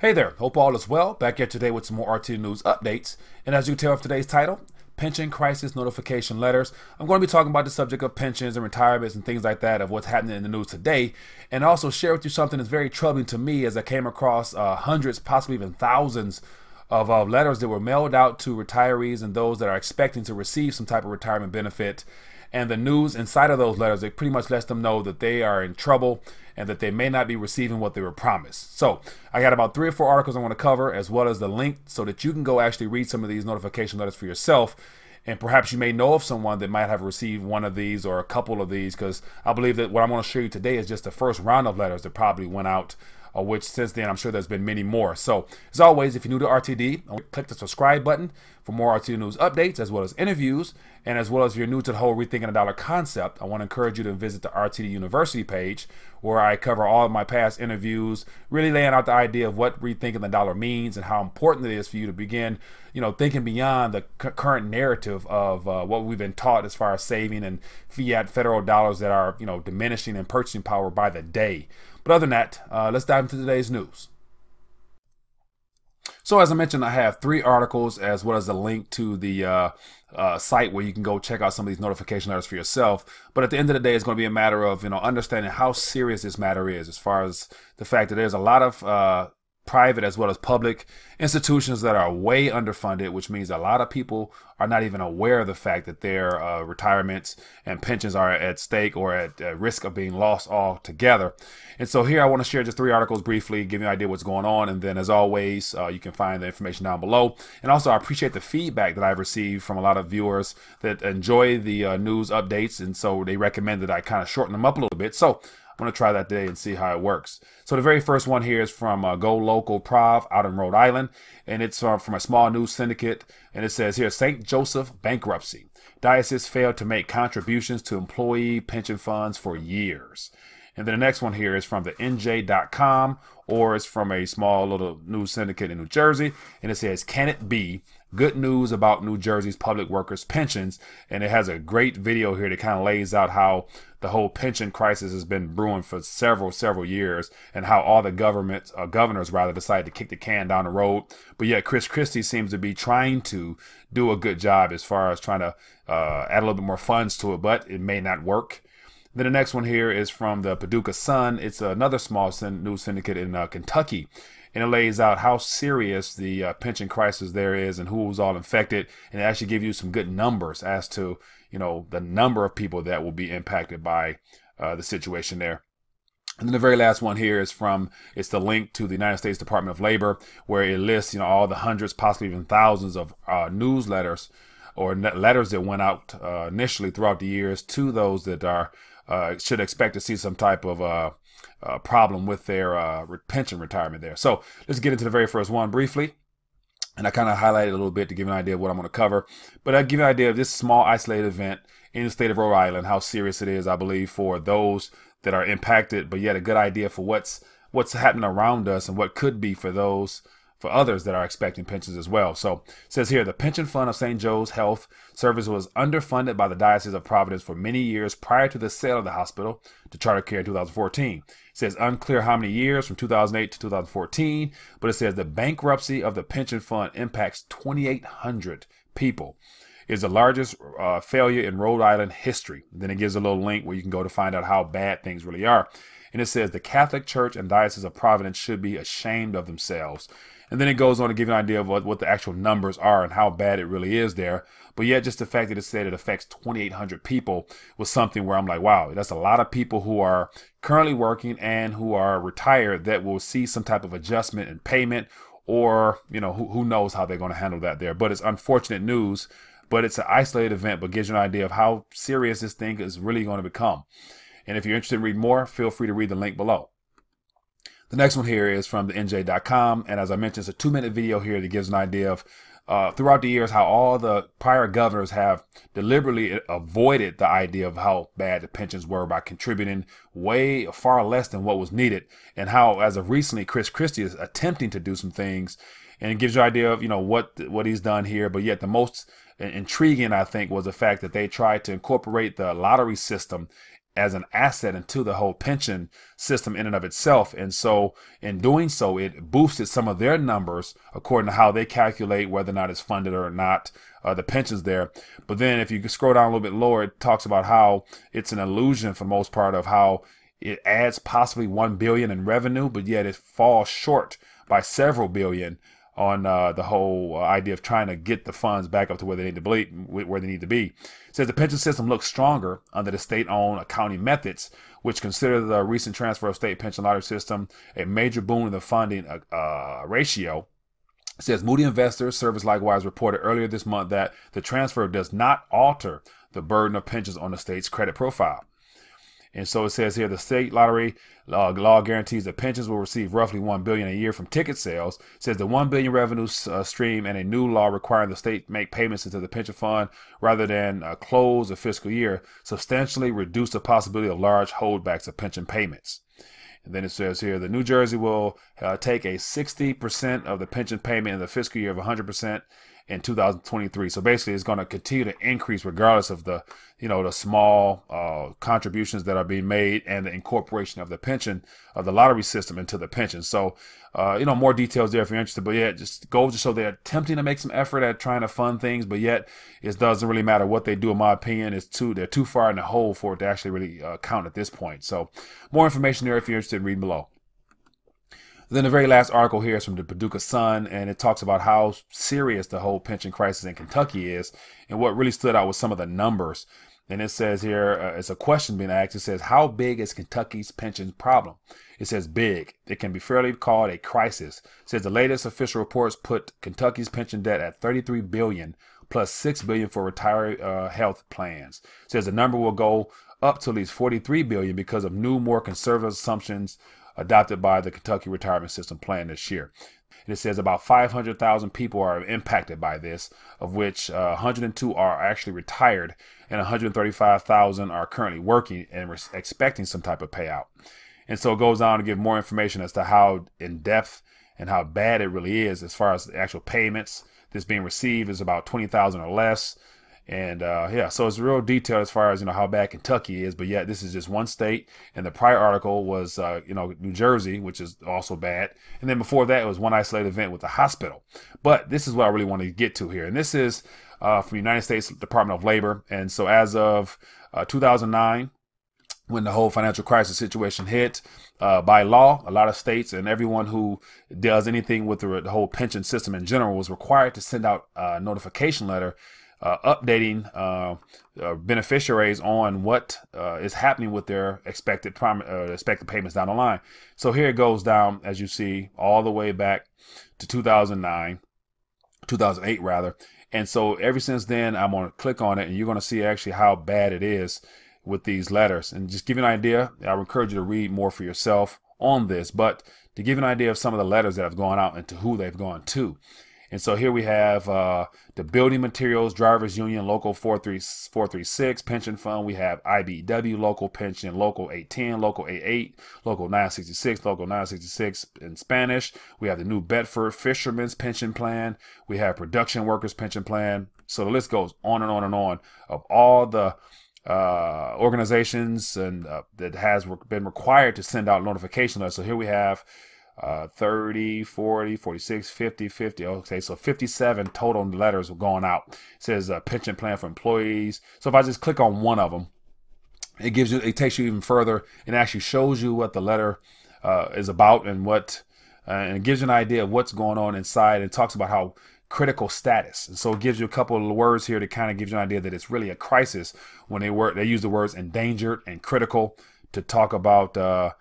Hey there, hope all is well. Back here today with some more RT News updates. And as you can tell from today's title, Pension Crisis Notification Letters, I'm going to be talking about the subject of pensions and retirements and things like that of what's happening in the news today. And also share with you something that's very troubling to me as I came across hundreds, possibly even thousands of letters that were mailed out to retirees and those that are expecting to receive some type of retirement benefit. And the news inside of those letters, it pretty much lets them know that they are in trouble and that they may not be receiving what they were promised. So I got about 3 or 4 articles I want to cover, as well as the link so that you can go actually read some of these notification letters for yourself. And perhaps you may know of someone that might have received one of these or a couple of these, because I believe that what I'm going to show you today is just the first round of letters that probably went out, which since then I'm sure there's been many more. So as always, if you're new to RTD, click the subscribe button for more RTD News updates, as well as interviews. And as well as if you're new to the whole Rethinking a Dollar concept, I want to encourage you to visit the RTD University page, where I cover all of my past interviews, really laying out the idea of what Rethinking the Dollar means and how important it is for you to begin, thinking beyond the current narrative of what we've been taught as far as saving and fiat federal dollars that are, diminishing in purchasing power by the day. But other than that, let's dive into today's news. So as I mentioned, I have 3 articles as well as a link to the site where you can go check out some of these notification letters for yourself. But at the end of the day, it's going to be a matter of understanding how serious this matter is, as far as the fact that there's a lot of private as well as public institutions that are way underfunded, which means a lot of people are not even aware of the fact that their retirements and pensions are at stake or at risk of being lost altogether. And so here I want to share just 3 articles briefly, give you an idea what's going on. And then as always, you can find the information down below. And also I appreciate the feedback that I've received from a lot of viewers that enjoy the news updates. And so they recommend that I kind of shorten them up a little bit. So I'm going to try that today and see how it works. So the very first one here is from Go Local Prov out in Rhode Island, and it's from a small news syndicate, and it says here, St. Joseph bankruptcy. Diocese failed to make contributions to employee pension funds for years. And then the next one here is from the NJ.com, or it's from a small little news syndicate in New Jersey, and it says, can it be? Good news about New Jersey's public workers' pensions. And it has a great video here that kind of lays out how the whole pension crisis has been brewing for several years, and how all the governors rather decided to kick the can down the road. But yet Chris Christie seems to be trying to do a good job as far as trying to add a little bit more funds to it, but it may not work. Then the next one here is from the Paducah Sun. It's another small news syndicate in Kentucky. And it lays out how serious the pension crisis there is and who's all infected. And it actually gives you some good numbers as to, the number of people that will be impacted by the situation there. And then the very last one here is it's the link to the United States Department of Labor, where it lists, all the hundreds, possibly even thousands of newsletters or letters that went out initially throughout the years to those that are should expect to see some type of problem with their pension retirement there. So let's get into the very first one briefly. And I kind of highlighted a little bit to give you an idea of what I'm going to cover. But I'll give you an idea of this small isolated event in the state of Rhode Island, how serious it is, I believe, for those that are impacted, but yet a good idea for what's happening around us and what could be for others that are expecting pensions as well. So it says here, the pension fund of St. Joe's Health Service was underfunded by the Diocese of Providence for many years prior to the sale of the hospital to Charter Care in 2014. It says unclear how many years from 2008 to 2014, but it says the bankruptcy of the pension fund impacts 2,800 people. Is the largest failure in Rhode Island history. And then it gives a little link where you can go to find out how bad things really are. And it says the Catholic Church and Diocese of Providence should be ashamed of themselves. And then it goes on to give you an idea of what the actual numbers are and how bad it really is there. But yet just the fact that it said it affects 2,800 people was something where I'm like, wow, that's a lot of people who are currently working and who are retired that will see some type of adjustment in payment, or, who knows how they're going to handle that there. But it's unfortunate news, but it's an isolated event, but gives you an idea of how serious this thing is really going to become. And if you're interested in reading more, feel free to read the link below. The next one here is from the NJ.com, and as I mentioned, it's a 2-minute video here that gives an idea of throughout the years how all the prior governors have deliberately avoided the idea of how bad the pensions were by contributing way far less than what was needed, and how as of recently Chris Christie is attempting to do some things, and it gives you an idea of what he's done here. But yet the most intriguing, I think, was the fact that they tried to incorporate the lottery system as an asset into the whole pension system in and of itself. And so in doing so, it boosted some of their numbers according to how they calculate whether or not it's funded or not, the pensions there. But then if you scroll down a little bit lower, it talks about how it's an illusion for the most part of how it adds possibly 1 billion in revenue, but yet it falls short by several billion on the whole idea of trying to get the funds back up to where they need to be. It says the pension system looks stronger under the state-owned accounting methods, which consider the recent transfer of state pension lottery system a major boon in the funding ratio. It says Moody Investors Service likewise reported earlier this month that the transfer does not alter the burden of pensions on the state's credit profile. And so it says here the state lottery law guarantees that pensions will receive roughly $1 billion a year from ticket sales. It says the $1 billion revenue stream and a new law requiring the state make payments into the pension fund rather than close the fiscal year substantially reduce the possibility of large holdbacks of pension payments. And then it says here the New Jersey will take a 60% of the pension payment in the fiscal year of 100% in 2023. So basically it's going to continue to increase regardless of the, the small contributions that are being made and the incorporation of the pension, of the lottery system into the pension. So, more details there if you're interested, but yeah, just goes to show they're attempting to make some effort at trying to fund things, but yet it doesn't really matter what they do. In my opinion, they're too far in the hole for it to actually really count at this point. So more information there if you're interested in reading below. Then the very last article here is from the Paducah Sun, and it talks about how serious the whole pension crisis in Kentucky is, and what really stood out was some of the numbers. And it says here, it's a question being asked. It says, how big is Kentucky's pension problem? It says big. It can be fairly called a crisis. It says the latest official reports put Kentucky's pension debt at $33 billion plus $6 billion for retiree health plans. It says the number will go up to at least $43 billion because of new, more conservative assumptions adopted by the Kentucky Retirement System plan this year. And it says about 500,000 people are impacted by this, of which 102 are actually retired and 135,000 are currently working and expecting some type of payout. And so it goes on to give more information as to how in depth and how bad it really is as far as the actual payments that's being received is about 20,000 or less. And yeah, so it's real detailed as far as how bad Kentucky is, but yet this is just one state. And the prior article was New Jersey, which is also bad. And then before that, it was one isolated event with the hospital. But this is what I really want to get to here, and this is from the United States Department of Labor. And so as of 2009, when the whole financial crisis situation hit, by law, a lot of states and everyone who does anything with the whole pension system in general was required to send out a notification letter updating beneficiaries on what is happening with their expected payments down the line. So here it goes down, as you see, all the way back to 2008 rather. And so ever since then, I'm going to click on it and you're going to see actually how bad it is with these letters. And just give you an idea, I would encourage you to read more for yourself on this, but to give you an idea of some of the letters that have gone out and to who they've gone to. And so here we have the Building Materials Drivers Union Local 436 Pension Fund. We have IBEW Local Pension, Local 810, Local 88, Local 966, Local 966 in Spanish. We have the New Bedford Fishermen's Pension Plan. We have Production Workers Pension Plan. So the list goes on and on and on of all the organizations and that has been required to send out notification letters. So here we have 30, 40, 46, 50, 50. Okay, so 57 total letters were going out. It says pension plan for employees. So if I just click on one of them, it takes you even further and actually shows you what the letter is about and and it gives you an idea of what's going on inside, and talks about how critical status. And so it gives you a couple of words here to kind of give you an idea that it's really a crisis when they use the words endangered and critical to talk about the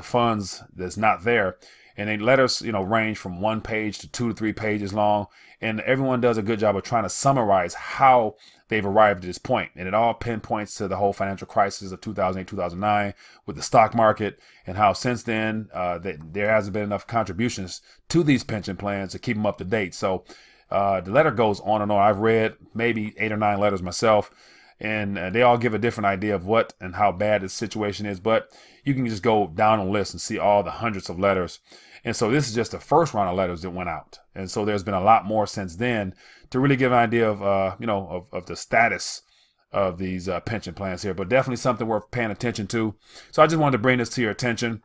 funds that's not there. And they letters, range from 1 page to 2 to 3 pages long. And everyone does a good job of trying to summarize how they've arrived at this point. And it all pinpoints to the whole financial crisis of 2008, 2009 with the stock market, and how since then there hasn't been enough contributions to these pension plans to keep them up to date. So the letter goes on and on. I've read maybe 8 or 9 letters myself, and they all give a different idea of what and how bad the situation is. But you can just go down the list and see all the hundreds of letters. And so this is just the first round of letters that went out. And so there's been a lot more since then to really give an idea of, of the status of these pension plans here, but definitely something worth paying attention to. So I just wanted to bring this to your attention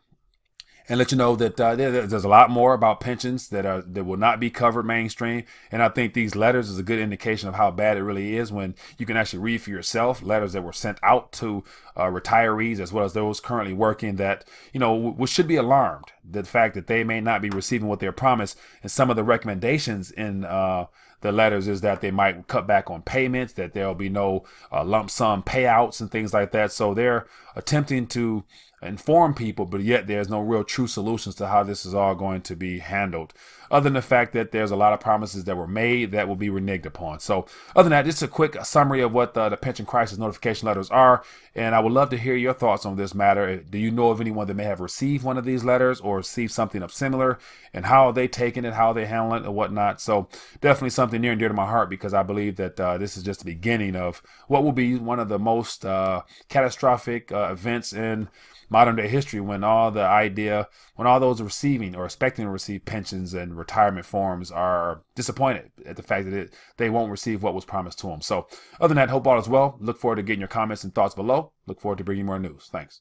and let you know that there's a lot more about pensions that will not be covered mainstream. And I think these letters is a good indication of how bad it really is when you can actually read for yourself letters that were sent out to retirees as well as those currently working that, we should be alarmed. The fact that they may not be receiving what they're promised, and some of the recommendations in the letters is that they might cut back on payments, that there'll be no lump sum payouts and things like that. So they're attempting to inform people, but yet there's no real true solutions to how this is all going to be handled, other than the fact that there's a lot of promises that were made that will be reneged upon. So other than that, just a quick summary of what the pension crisis notification letters are, and I would love to hear your thoughts on this matter. Do you know of anyone that may have received one of these letters or received something of similar, and how are they taking it, how are they handling it, and whatnot? So definitely something near and dear to my heart, because I believe that this is just the beginning of what will be one of the most catastrophic events in modern day history, when all those receiving or expecting to receive pensions and retirement forms are disappointed at the fact that they won't receive what was promised to them. So other than that, hope all is well. Look forward to getting your comments and thoughts below. Look forward to bringing more news. Thanks.